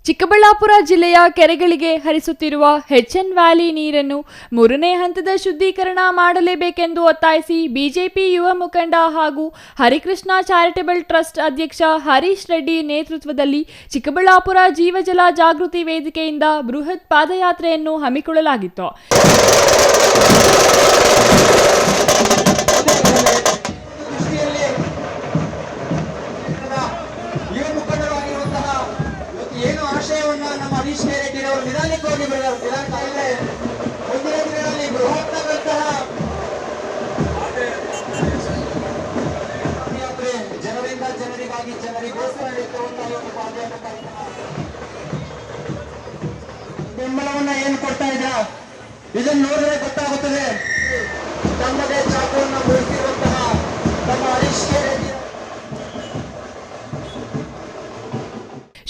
ಚಿಕ್ಕಬಳ್ಳಾಪುರ ಜಿಲ್ಲೆಯ ಕೆರೆಗಳಿಗೆ ಹರಿಸುತ್ತಿರುವ H N valley ನೀರನ್ನು 3ನೇ ಹಂತದ ಶುದ್ಧೀಕರಣ ಮಾಡಲೇಬೇಕೆಂದು ಒತ್ತಾಯಿಸಿ ಬಿಜೆಪಿ ಯುವ ಮುಖಂಡ ಹಾಗೂ ಹರಿಕೃಷ್ಣ ಚಾರಿಟೇಬಲ್ ಟ್ರಸ್ಟ್ ಅಧ್ಯಕ್ಷ ಹರೀಶ್ ರೆಡ್ಡಿ ನೇತೃತ್ವದಲ್ಲಿ ಚಿಕ್ಕಬಳ್ಳಾಪುರ ಜೀವಜಲ ಜಾಗೃತಿ ವೇದಿಕೆಯಿಂದ ಬೃಹತ್ ಪಾದಯಾತ್ರೆಯನ್ನು ಹಮ್ಮಿಕೊಳ್ಳಲಾಗಿತ್ತು. ನಮ್ಮ ಹರೀಶ್ ರೆಡ್ಡಿ ಅವರು ನಿಧಾನಕ್ಕಾಗಿ ಮುಂದಿನ ದಿನಗಳಲ್ಲಿ ಬೃಹತ್ತಾದಂತಹ ಜನರಿಂದ ಜನರಿಗಾಗಿ ಜನರಿಗೋಸ್ಕರ ನಡೆಸುವಂತಹ ಒಂದು ಪಾದಯಾತ್ರೆ ಕಾರ್ಯಕ್ರಮ ಬೆಂಬಲವನ್ನ ಏನು ಕೊಡ್ತಾ ಇದ್ರ ಇದನ್ನು ನೋಡಿದ್ರೆ ಗೊತ್ತಾಗುತ್ತದೆ. ತಮ್ಮದೇ ಚಾಕುವನ್ನು ಮುರಿಸಿರುವಂತಹ ನಮ್ಮ ಹರೀಶ್ ರೆಡ್ಡಿ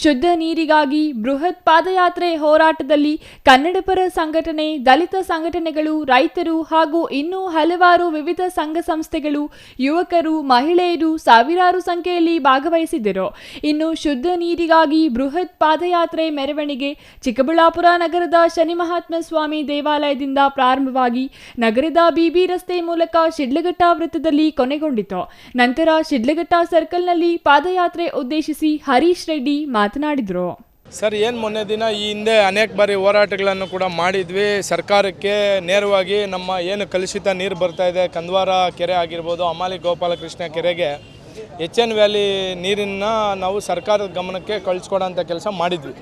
ಶುದ್ಧ ನೀರಿಗಾಗಿ ಬೃಹತ್ ಪಾದಯಾತ್ರೆ ಹೋರಾಟದಲ್ಲಿ ಕನ್ನಡಪರ ಸಂಘಟನೆ, ದಲಿತ ಸಂಘಟನೆಗಳು, ರೈತರು ಹಾಗೂ ಇನ್ನೂ ಹಲವಾರು ವಿವಿಧ ಸಂಘ ಸಂಸ್ಥೆಗಳು, ಯುವಕರು, ಮಹಿಳೆಯರು ಸಾವಿರಾರು ಸಂಖ್ಯೆಯಲ್ಲಿ ಭಾಗವಹಿಸಿದ್ದರು. ಇನ್ನು ಶುದ್ಧ ನೀರಿಗಾಗಿ ಬೃಹತ್ ಪಾದಯಾತ್ರೆ ಮೆರವಣಿಗೆ ಚಿಕ್ಕಬಳ್ಳಾಪುರ ನಗರದ ಶನಿ ಮಹಾತ್ಮ ಸ್ವಾಮಿ ದೇವಾಲಯದಿಂದ ಪ್ರಾರಂಭವಾಗಿ ನಗರದ ಬಿಬಿ ರಸ್ತೆ ಮೂಲಕ ಶಿಡ್ಲಘಟ್ಟ ವೃತ್ತದಲ್ಲಿ ಕೊನೆಗೊಂಡಿತು. ನಂತರ ಶಿಡ್ಲಘಟ್ಟ ಸರ್ಕಲ್ನಲ್ಲಿ ಪಾದಯಾತ್ರೆ ಉದ್ದೇಶಿಸಿ ಹರೀಶ್ ರೆಡ್ಡಿ ಮಾತನಾಡಿದರು. ಸರ್, ಏನು ಮೊನ್ನೆ ದಿನ ಈ ಹಿಂದೆ ಅನೇಕ ಬಾರಿ ಹೋರಾಟಗಳನ್ನು ಕೂಡ ಮಾಡಿದ್ವಿ. ಸರ್ಕಾರಕ್ಕೆ ನೇರವಾಗಿ ನಮ್ಮ ಏನು ಕಲುಷಿತ ನೀರು ಬರ್ತಾ ಇದೆ, ಕಂದವಾರ ಕೆರೆ ಆಗಿರ್ಬೋದು, ಅಮಾಲಿ ಗೋಪಾಲಕೃಷ್ಣ ಕೆರೆಗೆ ಎಚ್ಎನ್ ವ್ಯಾಲಿ ನೀರನ್ನು ನಾವು ಸರ್ಕಾರದ ಗಮನಕ್ಕೆ ಕಳಿಸ್ಕೊಡೋಂಥ ಕೆಲಸ ಮಾಡಿದ್ವಿ.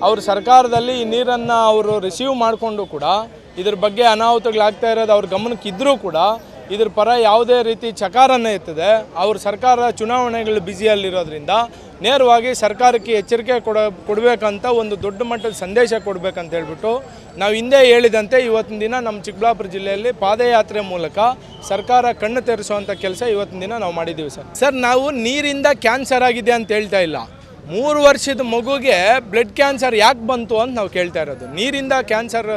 ಅವರು ಸರ್ಕಾರದಲ್ಲಿ ಈ ನೀರನ್ನು ಅವರು ರಿಸೀವ್ ಮಾಡಿಕೊಂಡು ಕೂಡ ಇದ್ರ ಬಗ್ಗೆ ಅನಾಹುತಗಳಾಗ್ತಾ ಇರೋದು ಅವ್ರ ಗಮನಕ್ಕೆ ಇದ್ದರೂ ಕೂಡ ಇದ್ರ ಪರ ಯಾವುದೇ ರೀತಿ ಚಕಾರನ್ನು ಎತ್ತದೆ. ಅವ್ರ ಸರ್ಕಾರ ಚುನಾವಣೆಗಳು ಬ್ಯುಸಿಯಲ್ಲಿರೋದ್ರಿಂದ ನೇರವಾಗಿ ಸರ್ಕಾರಕ್ಕೆ ಎಚ್ಚರಿಕೆ ಕೊಡಬೇಕಂತ ಒಂದು ದೊಡ್ಡ ಮಟ್ಟದ ಸಂದೇಶ ಕೊಡಬೇಕಂತ ಹೇಳ್ಬಿಟ್ಟು ನಾವು ಹಿಂದೆ ಹೇಳಿದಂತೆ ಇವತ್ತಿನ ದಿನ ನಮ್ಮ ಚಿಕ್ಕಬಳ್ಳಾಪುರ ಜಿಲ್ಲೆಯಲ್ಲಿ ಪಾದಯಾತ್ರೆ ಮೂಲಕ ಸರ್ಕಾರ ಕಣ್ಣು ತೆರೆಸುವಂಥ ಕೆಲಸ ಇವತ್ತಿನ ದಿನ ನಾವು ಮಾಡಿದ್ದೀವಿ. ಸರ್, ನಾವು ನೀರಿಂದ ಕ್ಯಾನ್ಸರ್ ಆಗಿದೆ ಅಂತ ಹೇಳ್ತಾ ಇಲ್ಲ. 3 ವರ್ಷದ ಮಗುಗೆ ಬ್ಲಡ್ ಕ್ಯಾನ್ಸರ್ ಯಾಕೆ ಬಂತು ಅಂತ ನಾವು ಕೇಳ್ತಾ ಇರೋದು. ನೀರಿಂದ ಕ್ಯಾನ್ಸರ್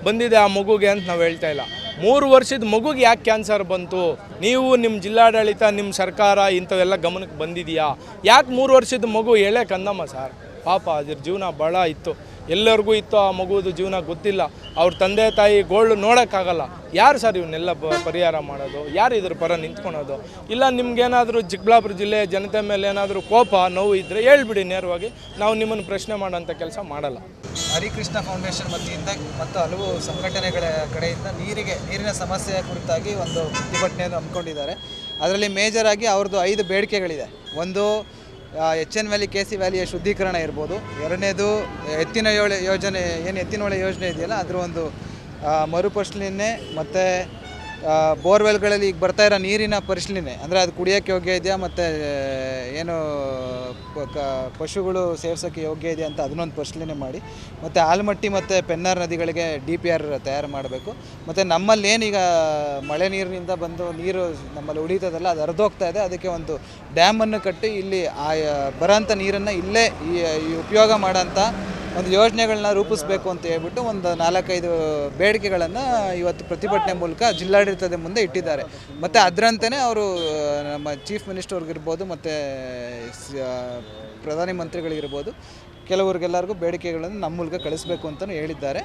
ಬಂದಿದೆ ಆ ಮಗುಗೆ ಅಂತ ನಾವು ಹೇಳ್ತಾ ಇಲ್ಲ. 3 ವರ್ಷದ ಮಗುಗೆ ಯಾಕೆ ಕ್ಯಾನ್ಸರ್ ಬಂತು, ನೀವು ನಿಮ್ಮ ಜಿಲ್ಲಾಡಳಿತ, ನಿಮ್ಮ ಸರ್ಕಾರ ಇಂಥವೆಲ್ಲ ಗಮನಕ್ಕೆ ಬಂದಿದೆಯಾ? ಯಾಕೆ 3 ವರ್ಷದ ಮಗು ಎಳೆ ಕಂದಮ್ಮ ಸರ್, ಪಾಪ ಅದ್ರ ಜೀವನ ಭಾಳ ಇತ್ತು, ಎಲ್ಲರಿಗೂ ಇತ್ತು. ಆ ಮಗುದು ಜೀವನ ಗೊತ್ತಿಲ್ಲ. ಅವ್ರ ತಂದೆ ತಾಯಿ ಗೋಳು ನೋಡೋಕ್ಕಾಗಲ್ಲ. ಯಾರು ಸರ್ ಇವನ್ನೆಲ್ಲ ಪರಿಹಾರ ಮಾಡೋದು? ಯಾರು ಇದ್ರ ಪರ ನಿಂತ್ಕೊಳೋದು? ಇಲ್ಲ ನಿಮ್ಗೇನಾದರೂ ಚಿಕ್ಕಬಳ್ಳಾಪುರ ಜಿಲ್ಲೆ ಜನತೆ ಮೇಲೆ ಏನಾದರೂ ಕೋಪ ನೋವು ಇದ್ದರೆ ಹೇಳ್ಬಿಡಿ ನೇರವಾಗಿ, ನಾವು ನಿಮ್ಮನ್ನು ಪ್ರಶ್ನೆ ಮಾಡೋಂಥ ಕೆಲಸ ಮಾಡಲ್ಲ. ಹರಿಕೃಷ್ಣ ಫೌಂಡೇಶನ್ ವತಿಯಿಂದ ಮತ್ತು ಹಲವು ಸಂಘಟನೆಗಳ ಕಡೆಯಿಂದ ನೀರಿನ ಸಮಸ್ಯೆ ಕುರಿತಾಗಿ ಒಂದು ಪ್ರತಿಭಟನೆಯನ್ನು ಹಮ್ಮಿಕೊಂಡಿದ್ದಾರೆ. ಅದರಲ್ಲಿ ಮೇಜರ್ ಆಗಿ ಅವ್ರದ್ದು 5 ಬೇಡಿಕೆಗಳಿದೆ. ಒಂದು ಎಚ್ಎನ್ ವ್ಯಾಲಿ KC ವ್ಯಾಲಿಯ ಶುದ್ಧೀಕರಣ ಇರ್ಬೋದು. ಎರಡನೇದು ಎತ್ತಿನ ಹೊಳೆ ಯೋಜನೆ ಇದೆಯಲ್ಲ, ಅದರ ಒಂದು ಮರುಪರಿಶೀಲನೆ, ಮತ್ತು ಬೋರ್ವೆಲ್ಗಳಲ್ಲಿ ಈಗ ಬರ್ತಾ ಇರೋ ನೀರಿನ ಪರಿಶೀಲನೆ, ಅಂದರೆ ಅದು ಕುಡಿಯೋಕ್ಕೆ ಯೋಗ್ಯ ಇದೆಯಾ ಮತ್ತು ಏನು ಪಶುಗಳು ಸೇವಿಸೋಕ್ಕೆ ಯೋಗ್ಯ ಇದೆಯಾ ಅಂತ ಅದನ್ನೊಂದು ಪರಿಶೀಲನೆ ಮಾಡಿ, ಮತ್ತು ಆಲಮಟ್ಟಿ ಮತ್ತು ಪೆನ್ನಾರ್ ನದಿಗಳಿಗೆ DPR ತಯಾರು ಮಾಡಬೇಕು. ಮತ್ತು ನಮ್ಮಲ್ಲಿ ಏನೀಗ ಮಳೆ ನೀರಿನಿಂದ ಬಂದು ನೀರು ನಮ್ಮಲ್ಲಿ ಉಳಿತದಲ್ಲ, ಅದು ಹರಿದೋಗ್ತಾ ಇದೆ. ಅದಕ್ಕೆ ಒಂದು ಡ್ಯಾಮನ್ನು ಕಟ್ಟಿ ಇಲ್ಲಿ ಬರೋಂಥ ನೀರನ್ನು ಇಲ್ಲೇ ಈ ಉಪಯೋಗ ಮಾಡೋಂಥ ಒಂದು ಯೋಜನೆಗಳನ್ನ ರೂಪಿಸಬೇಕು ಅಂತ ಹೇಳ್ಬಿಟ್ಟು ಒಂದು 4-5 ಬೇಡಿಕೆಗಳನ್ನು ಇವತ್ತು ಪ್ರತಿಭಟನೆ ಮೂಲಕ ಜಿಲ್ಲಾಡಳಿತದ ಮುಂದೆ ಇಟ್ಟಿದ್ದಾರೆ. ಮತ್ತು ಅದರಂತೆಯೇ ಅವರು ನಮ್ಮ ಚೀಫ್ ಮಿನಿಸ್ಟರ್ಗಿರ್ಬೋದು ಮತ್ತು ಪ್ರಧಾನಿ ಮಂತ್ರಿಗಳಿಗಿರ್ಬೋದು ಕೆಲವ್ರಿಗೆಲ್ಲರಿಗೂ ಬೇಡಿಕೆಗಳನ್ನು ನಮ್ಮ ಮೂಲಕ ಕಳಿಸ್ಬೇಕು ಅಂತಲೂ ಹೇಳಿದ್ದಾರೆ.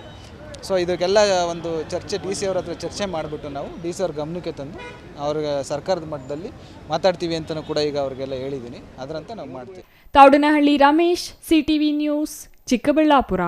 ಸೊ ಇದಕ್ಕೆಲ್ಲ ಒಂದು ಚರ್ಚೆ DC ಅವ್ರ ಹತ್ರ ಚರ್ಚೆ ಮಾಡಿಬಿಟ್ಟು ನಾವು DC ಅವ್ರ ಗಮನಕ್ಕೆ ತಂದು ಅವ್ರಿಗೆ ಸರ್ಕಾರದ ಮಟ್ಟದಲ್ಲಿ ಮಾತಾಡ್ತೀವಿ ಅಂತಲೂ ಕೂಡ ಈಗ ಅವ್ರಿಗೆಲ್ಲ ಹೇಳಿದ್ದೀನಿ. ಅದರಂತೆ ನಾವು ಮಾಡ್ತೀವಿ. Thoudanahalli Ramesh, CTV news, Chikkaballapur.